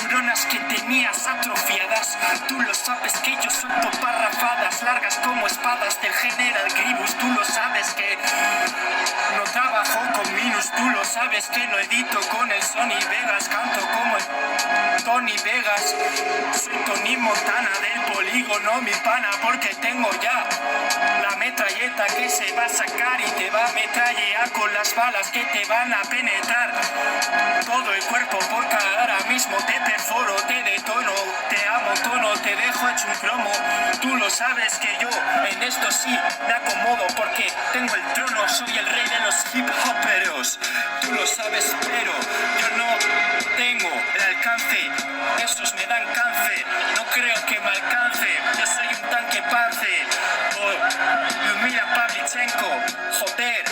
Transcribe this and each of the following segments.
neuronas que tenías atrofiadas. Tú lo sabes que yo suelto parrafadas largas como espadas del General Grievous. Tú lo sabes que no trabajo con Minus. Tú lo sabes que no edito con el Sony Vegas. Canto como el Tony Vegas. Soy Tony Montana del polígono, mi pana, porque tengo ya la metralleta que se va a sacar y te va a metrallear con las balas que te van a penetrar todo el cuerpo, porque ahora mismo te perforo, te detono, te amontono, te dejo hecho un cromo. Tú lo sabes que yo en esto sí me acomodo porque tengo el trono, soy el rey de los hip hoperos. Tú lo sabes, pero yo no tengo el alcance, esos me dan cáncer, no creo que me alcance, yo soy un tanque Panzer. Oh, mira Pavlichenko, joder.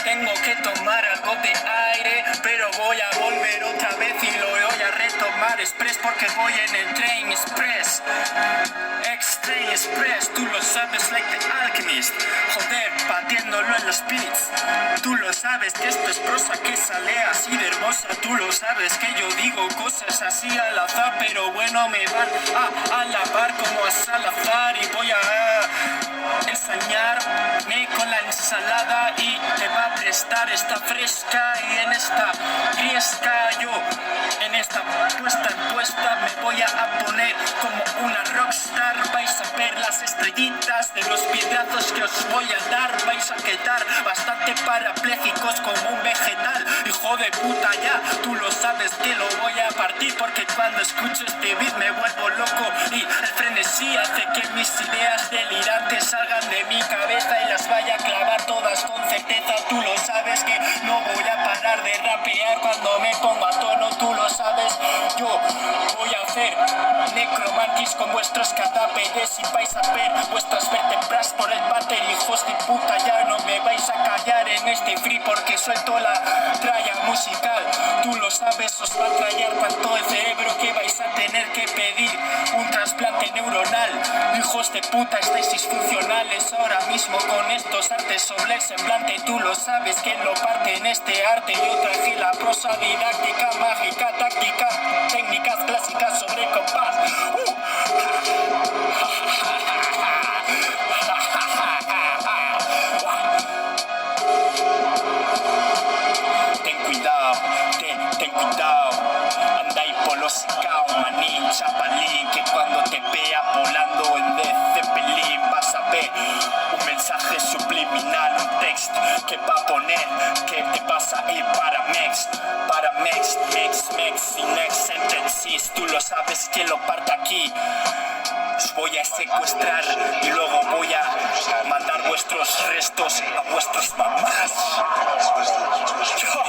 Tengo que tomar algo de aire, pero voy a volver otra vez y lo voy a retomar express porque voy en el Train Express. X-Train Express, tú lo sabes, like the Alchemist. Joder, batiéndolo en los beats. Tú lo sabes que esto es prosa que sale así de hermosa. Tú lo sabes que yo digo cosas así al azar, pero bueno, me van a alabar como a Salazar y voy a ensañarme con la ensalada y te va a prestar esta fresca y en esta fiesta yo en esta puesta en puesta me voy a poner como una rockstar. Vais a ver las estrellitas de los piedrazos que os voy a dar. Vais a quedar bastante parapléjicos como un vegetal. Hijo de puta ya, tú lo sabes que lo voy a partir porque cuando escucho este beat me vuelvo loco y el frenesí hace que mis ideas delirantes salgan de mi cabeza y las vaya a clavar todas con certeza. Tú lo sabes que no voy a parar de rapear cuando me pongo a tono. Tú lo sabes, yo voy a hacer necromantis con vuestros cadáveres y vais a ver vuestras vértebras por el váter. Hijos de puta, ya no me vais a callar en este free porque suelto la tralla musical. Tú lo sabes, os va a trallar tanto el cerebro que vais a tener que pedir un trasplante neuronal. Hijos de puta, estáis disfuncionales ahora mismo con estos artes sobre el semblante. Tú lo sabes que lo parte en este arte. Yo traje la prosa didáctica, mágica, táctica, técnicas clásicas sobre compás. Ten cuidado, anda hipolizado, manín, chapalín, que cuando te vea volando en de Zeppelin vas a ver un mensaje subliminal, un text que va a poner que te vas a ir para mex, y next sentences. Tú lo sabes que lo parto aquí. Os voy a secuestrar y luego voy a mandar vuestros restos a vuestras mamás. Yo.